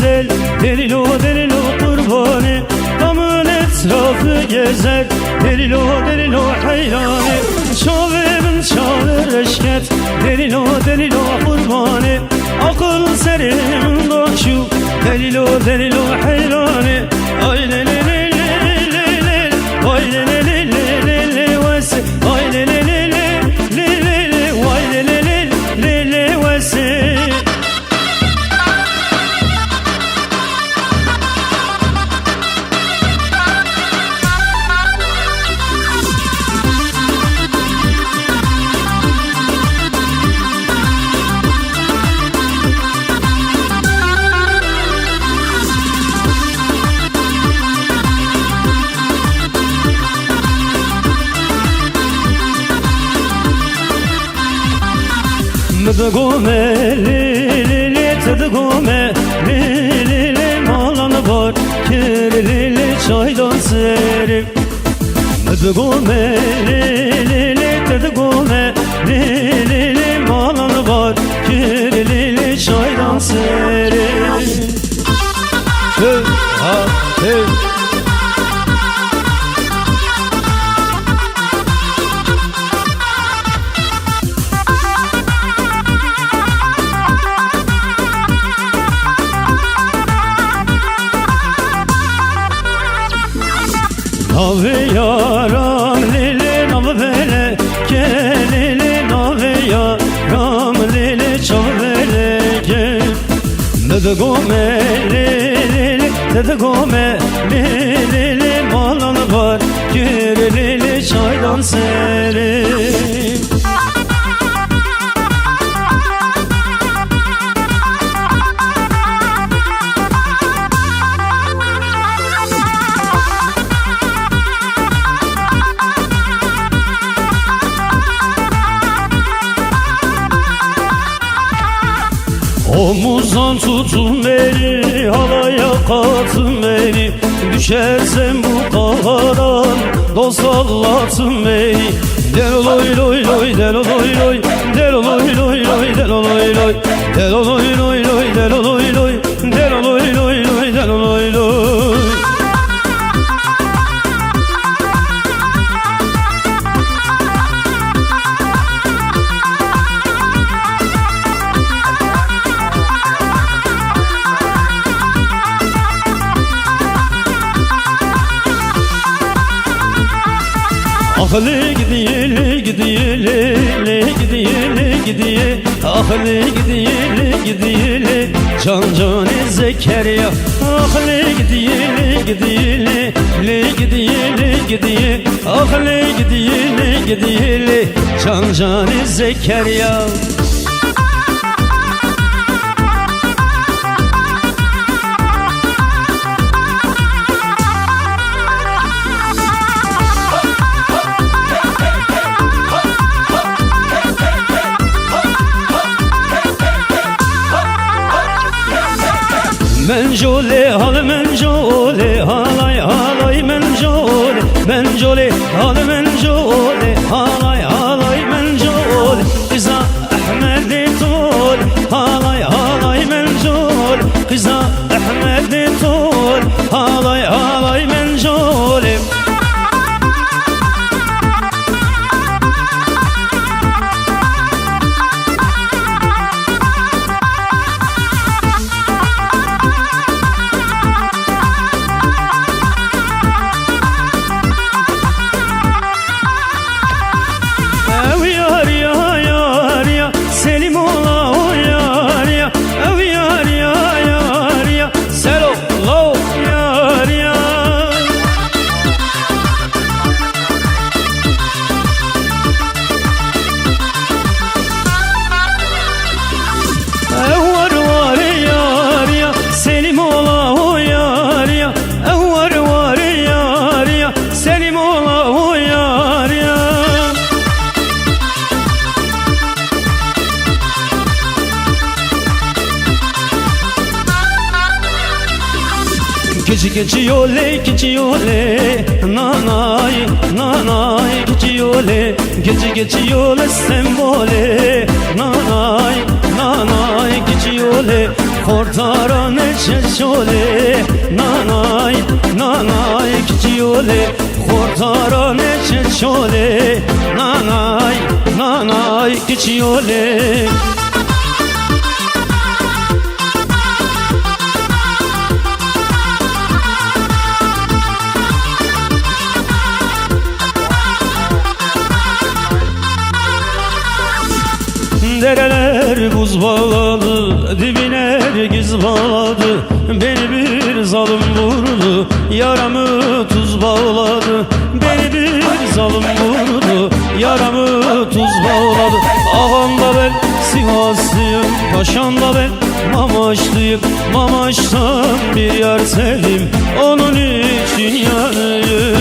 güzel. Delilo delilo kurbani, damın etrafı gezer. Delilo delilo hayrani, şovimin çalır eşket. Delilo delilo kurbani, akıl serin doşu. Delilo delilo hayrani, ay le le le le le le, ay le le le le le le vese, ay le le le le le le le, ay le le le le le vese. Tıdıgome li li li, tıdıgome li li li, malanı var kirli li, çaydan serim. Tıdıgome li li li, tıdıgome li li li, malanı var kirli li, çaydan serim. Hey ha hey. Navi yaram lili nav vele, kelili navi yaram lili çav vele gel. Tıdıgome li li, tıdıgome li li, malanı var kirli, çaydan serim. Omuzdan tutun beni, havaya katın beni. Düşersem bu dağdan, dost Allah'tın beni. Del loy loy loy, del loy loy, del loy loy loy, del loy loy, del loy loy loy, del loy loy, del loy loy loy, del loy loy. Ahli gidiyeli gidiyeli gidiyeli gidiye, ahli gidiyeli gidiyeli, can canı Zekeriya. Ahli gidiyeli gidiyeli gidiyeli gidiye, ahli gidiyeli gidiyeli, can canı Zekeriya. Mencole hal mencole, halay halay mencole, mencole hal mencole, halay halay mencole. Kıza Ahmet'i tol, halay halay mencole. Kıza Ahmet'i tol, halay halay mencole. Geçiyor nanay nanay geçiyor sembole nanay nanay geçiyor خورتاران چشوله نانای نانای کچیوله خورتاران چشوله نانای نانای کچیوله Dereler buz bağladı, dibine giz bağladı. Beni bir zalim vurdu, yaramı tuz bağladı. Beni bir zalim vurdu, yaramı tuz bağladı. Ağamda ben Sivaslıyım, paşamda ben Mamaşlıyım. Mamaş'tan bir yar sevdim, onun için yanıyorum.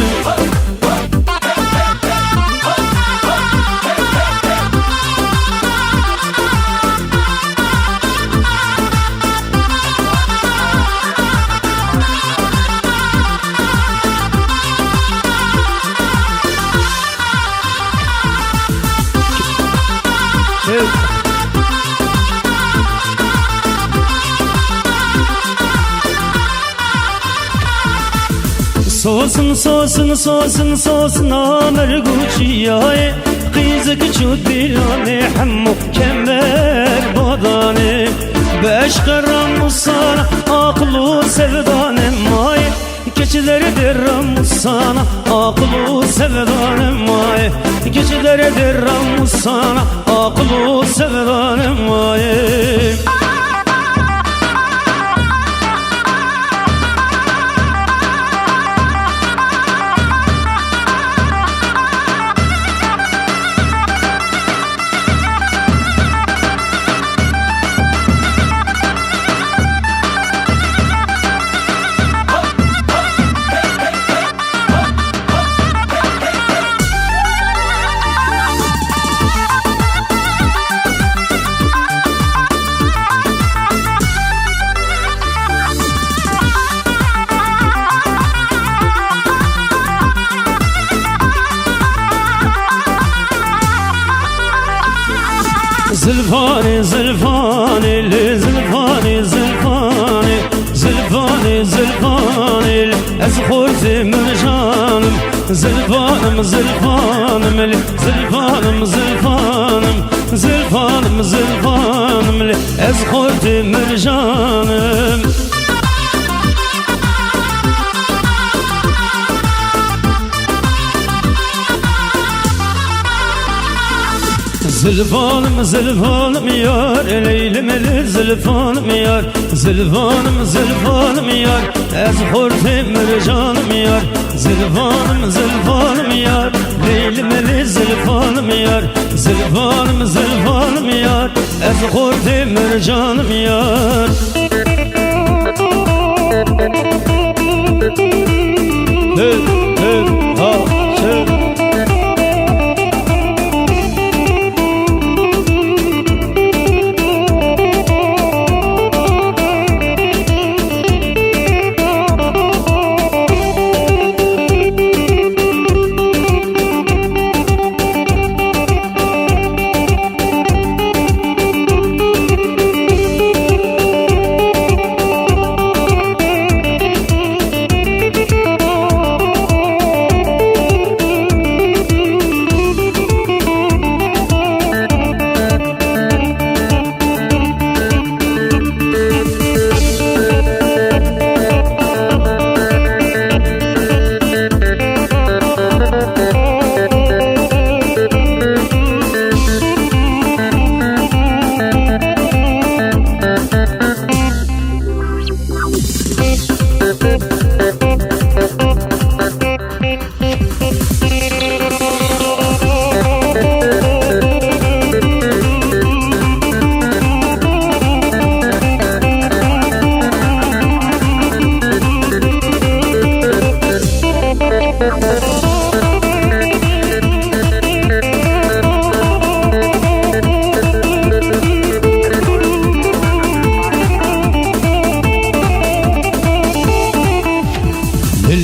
Sosun sosun sosun sosun amer guciyaye Kızık çudilane hemmu kemer badane Beş kırram sana aklı sevdanem maye Keçileri derram sana aklı sevdanem maye Keçileri derram sana aklı sevdanem maye Zülfani zülfani li zülfani zülfani Zülfani zülfani li ez khurti mürcanım Zülfanım zülfanım li zülfanım zülfanım Zülfanım zülfanım li ez khurti mürcanım Zülfanım zülfanım yar Leylim eli zülfanım yar Zülfanım zülfanım yar Ez hurti mürcanım yar Zülfanım zülfanım yar Leylim eli zülfanım yar Zülfanım zülfanım yar Ez hurti mürcanım yar Hıp hıp ha şıp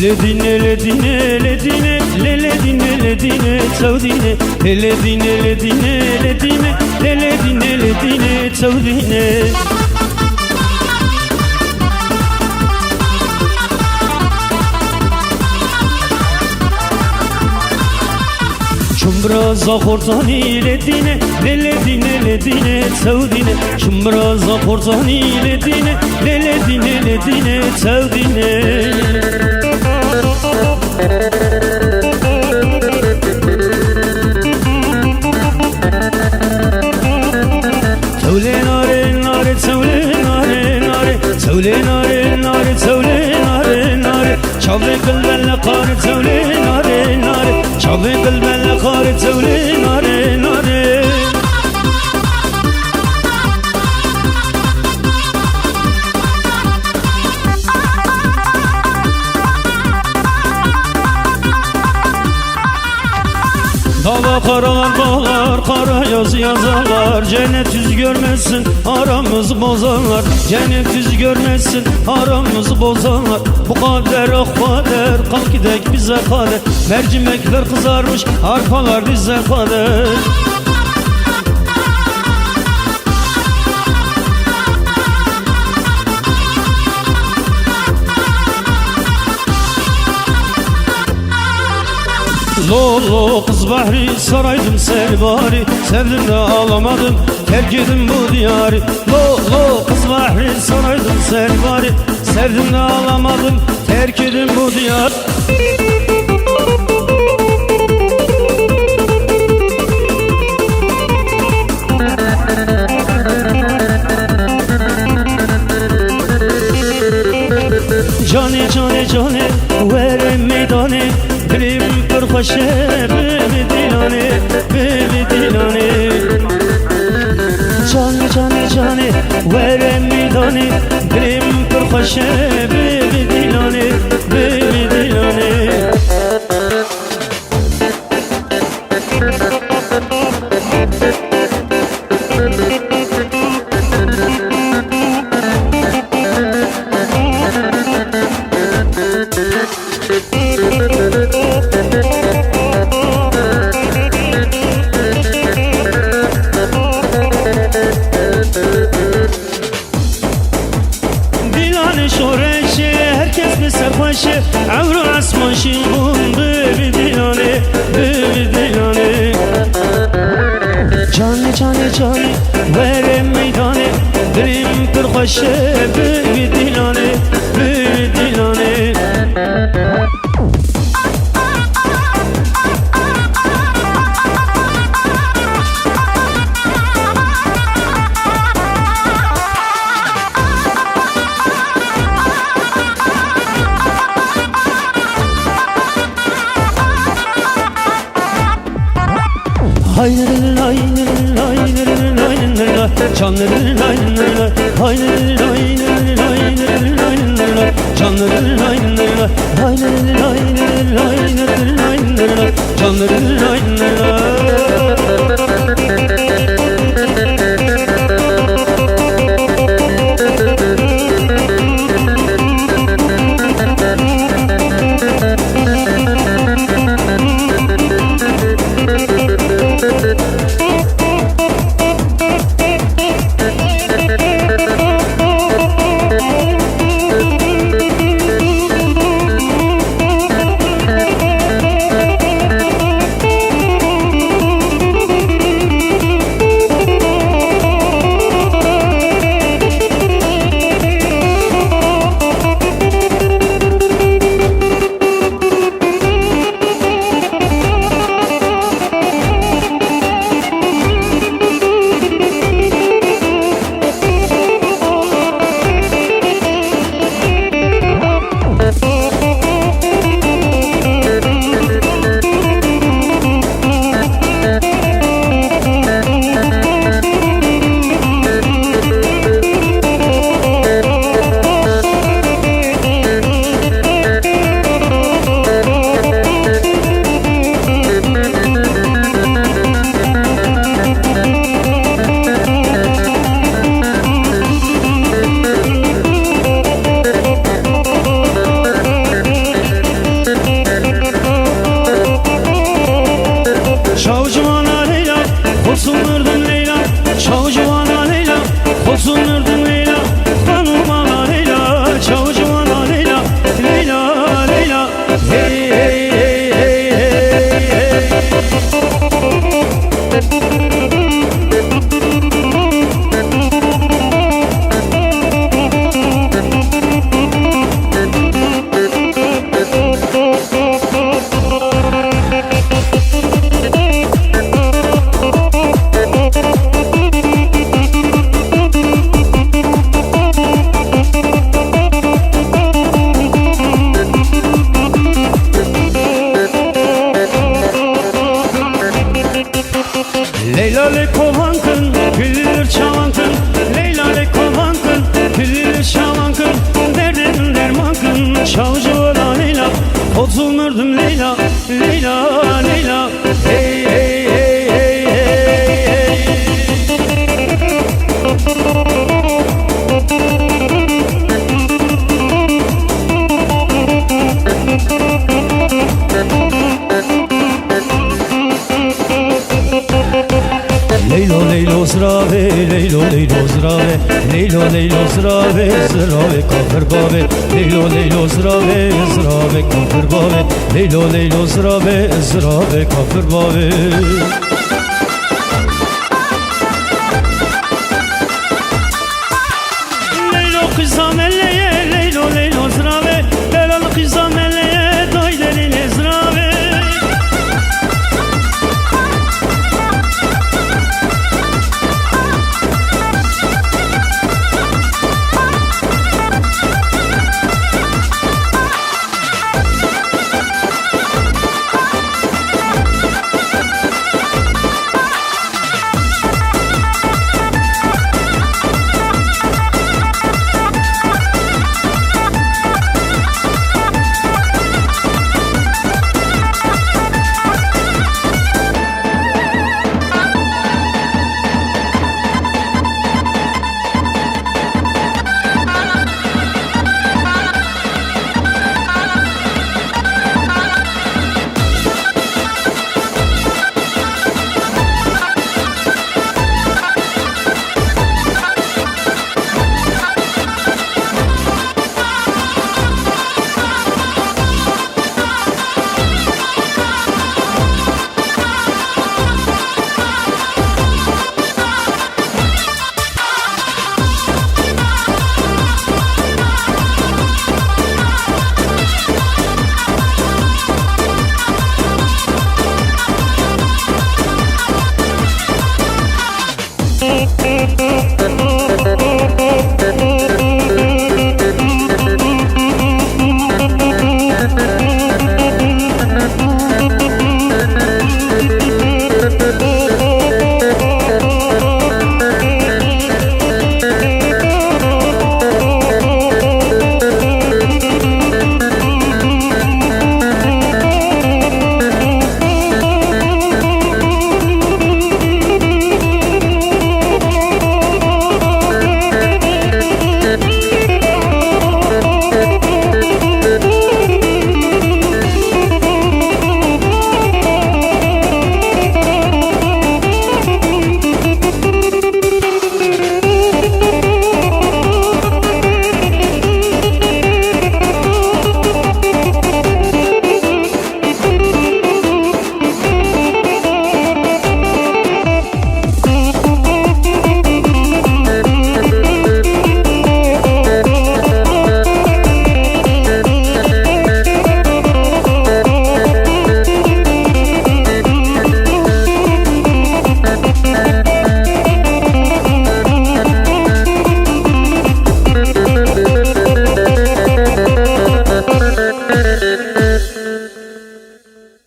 Ledine ledine ledine ledine ledine tavdine ledine ledine ledine ledine ledine tavdine Şumbraza kortani ledine ledine tevdine Şumbraza kortani ledine ledine tevdine Tevle nare nare tevle nare nare Tevle nare nare tevle nare nare Çavre kılbenle kare tevle nare nare Çavre kılbenle kare tevle nare nare Dava karalar bağlar, kara yazı yazarlar Cennet yüz görmesin, aramızı bozanlar Cennet yüz görmesin, aramızı bozanlar Bu kader ah kader, kalk gidek bize kader Mercimekler kızarmış, arpalar bize kader Lo kız bahri saraydım servari Sevdim de ağlamadım terk edin bu diyarı Lo kız bahri saraydım servari Sevdim de ağlamadım terk edin bu diyar Cane cane cane vere meydane Dilim pırpaşe bebi dilane Cane cane cane vere meydane Dilim pırpaşe bebi dilane Dilane şoreşe herkes bir sefaşe Avru asmaşin bum bebi dilane Cane cane cane vere meydane Dilim pırpaşe bebi dilane Hayır hayır hayır hayır canlı hayır hayır hayır hayır canlı hayır hayır hayır canlı hayır Çavcılara Leyla Otulmurdum Leyla Leyla Leyla Hey hey hey hey hey hey Leylo leylo zrave, leylo leylo zrave, leylo leylo zrave, zrave kafir babe, leylo leylo zrave, zrave kafir babe, leylo leylo zrave, zrave kafir babe.